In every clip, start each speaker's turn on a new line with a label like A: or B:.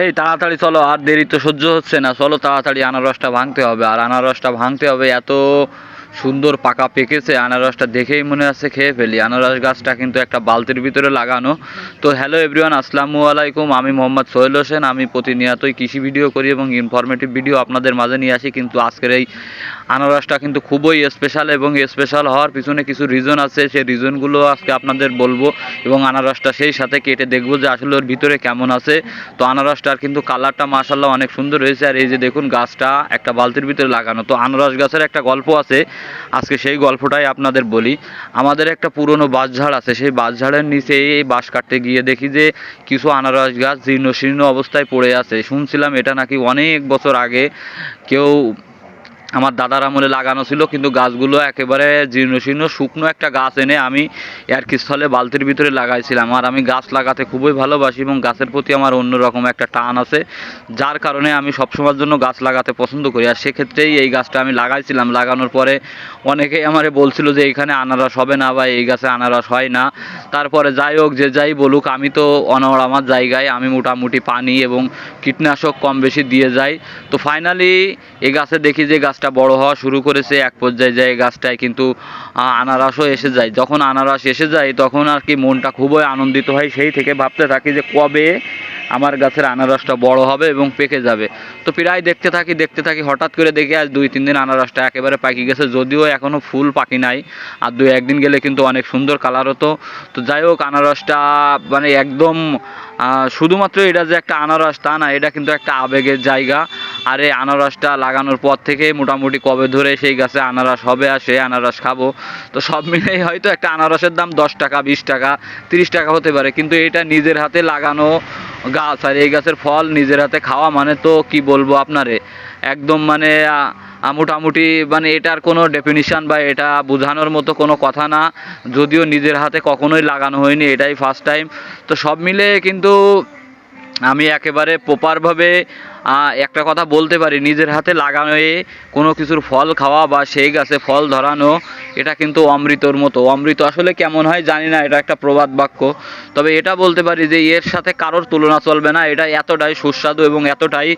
A: এই তাড়াতাড়ি চলো, আর দেরি তো সহ্য হচ্ছে না, চলো তাড়াতাড়ি আনারসটা ভাঙতে হবে। আর আনারসটা ভাঙতে হবে, এত সুন্দর পাকা পেকেছে আনারসটা, দেখেই মনে হচ্ছে খেয়ে ফেলি। আনারস গাছটা কিন্তু একটা বালতির ভিতরে লাগানো। তো হ্যালো এভরিওয়ান, আসসালামু আলাইকুম। আমি মোহাম্মদ সোহেল হোসেন। আমি প্রতিনিয়তই কৃষি ভিডিও করি এবং ইনফরমেটিভ ভিডিও আপনাদের মাঝে নিয়ে আসি। কিন্তু আজকের এই আনারসটা কিন্তু খুবই স্পেশাল, এবং স্পেশাল হওয়ার পিছনে কিছু রিজন আছে, সেই রিজনগুলো আজকে আপনাদের বলবো, এবং আনারসটা সেই সাথে কেটে দেখবো যে আসলে ওর ভিতরে কেমন আছে। তো আনারসটার কিন্তু কালারটা মাশাআল্লাহ অনেক সুন্দর হয়েছে। আর এই যে দেখুন, গাছটা একটা বালতির ভিতরে লাগানো। তো আনারস গাছের একটা গল্প আছে, আজকে সেই গল্পটাই আপনাদের বলি। আমাদের একটা পুরনো বাঁশঝাড় আছে, সেই বাঁশঝাড়ের নিচে এই বাঁশ কাটতে গিয়ে দেখি যে কিছু আনারস গাছ জীর্ণ শীর্ণ অবস্থায় পড়ে আছে। শুনছিলাম এটা নাকি অনেক বছর আগে কেউ আমার দাদার আমলে লাগানো ছিল, কিন্তু গাছগুলো একেবারে জীর্ণ শীর্ণ। শুকনো একটা গাছ এনে আমি স্থলে বালতির ভিতরে লাগাইছিলাম। আর আমি গাছ লাগাতে খুবই ভালোবাসি এবং গাছের প্রতি আমার অন্যরকম একটা টান আছে, যার কারণে আমি সবসময়ের জন্য গাছ লাগাতে পছন্দ করি। আর সেক্ষেত্রেই এই গাছটা আমি লাগাইছিলাম। লাগানোর পরে অনেকেই আমারে বলছিল যে এইখানে আনারস হবে না বা এই গাছে আনারস হয় না। তারপরে যাই হোক, যে যাই বলুক, আমি তো অনড় আমার জায়গায়, আমি মোটামুটি পানি এবং কীটনাশক কম বেশি দিয়ে যাই। তো ফাইনালি এই গাছে দেখি যে গাছটা বড় হওয়া শুরু করেছে। এক পর্যায়ে যায় গাছটায় কিন্তু আনারসও এসে যায়। যখন আনারস এসে যায় তখন আর কি মনটা খুবই আনন্দিত হয়। সেই থেকে ভাবতে থাকি যে কবে আমার গাছের আনারসটা বড় হবে এবং পেকে যাবে। তো প্রায় দেখতে থাকি, হঠাৎ করে দেখি আজ 2-3 দিন আনারসটা একেবারে পাকি গেছে, যদিও এখনও ফুল পাকি নাই। আর 2-1 দিন গেলে কিন্তু অনেক সুন্দর কালার হতো। তো যাই হোক, আনারসটা মানে একদম শুধুমাত্র এটা যে একটা আনারস তা না, এটা কিন্তু একটা আবেগের জায়গা। আর এই আনারসটা লাগানোর পর থেকে মোটামুটি কবে ধরে সেই গাছে আনারস হবে আর সেই আনারস খাবো। তো সব মিলেই হয়তো একটা আনারসের দাম 10 টাকা, 20 টাকা, 30 টাকা হতে পারে, কিন্তু এটা নিজের হাতে লাগানো গাছ আর এই গাছের ফল নিজের হাতে খাওয়া মানে তো কি বলবো আপনারে, একদম মানে মোটামুটি মানে এটার কোনো ডেফিনিশন বা এটা বোঝানোর মতো কোনো কথা না। যদিও নিজের হাতে কখনোই লাগানো হয়নি, এটাই ফার্স্ট টাইম। তো সব মিলে কিন্তু আমি একেবারে প্রপারভাবে একটা কথা বলতে পারি, নিজের হাতে লাগানো কোনো কিছুর ফল খাওয়া বা সেই গাছে ফল ধরানো, এটা কিন্তু অমৃতর মতো। অমৃত আসলে কেমন হয় জানি না, এটা একটা প্রবাদ বাক্য। তবে এটা বলতে পারি যে এর সাথে কারোর তুলনা চলবে না। এটা এতটাই সুস্বাদু এবং এতটাই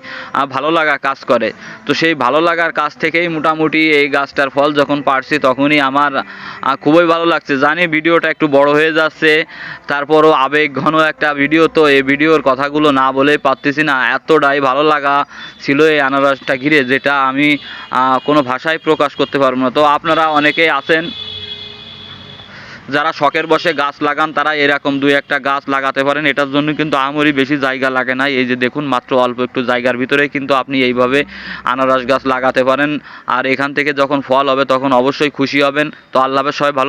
A: ভালো লাগা কাজ করে। তো সেই ভালো লাগার কাছ থেকেই মোটামুটি এই গাছটার ফল যখন পারছি তখনই আমার খুবই ভালো লাগছে। জানি ভিডিওটা একটু বড় হয়ে যাচ্ছে, তারপরও আবেগ ঘন একটা ভিডিও, তো এই ভিডিওর কথাগুলো না বলেই পারতেছি না। এতটাই ভালো লাগা ছিল এই আনারসটা ঘিরে, যেটা আমি কোনো ভাষায় প্রকাশ করতে পারবো না। তো আপনারা অনেকেই আছেন যারা শখের বসে গাছ লাগান, তারা এরকম 2-1টা গাছ লাগাতে পারেন। এটার জন্য কিন্তু আমারই বেশি জায়গা লাগে না। এই যে দেখুন, মাত্র অল্প একটু জায়গার ভিতরেই কিন্তু আপনি এইভাবে আনারস গাছ লাগাতে পারেন। আর এখান থেকে যখন ফল হবে তখন অবশ্যই খুশি হবেন। তো আল্লাহ হাফেজ, সবাই ভালো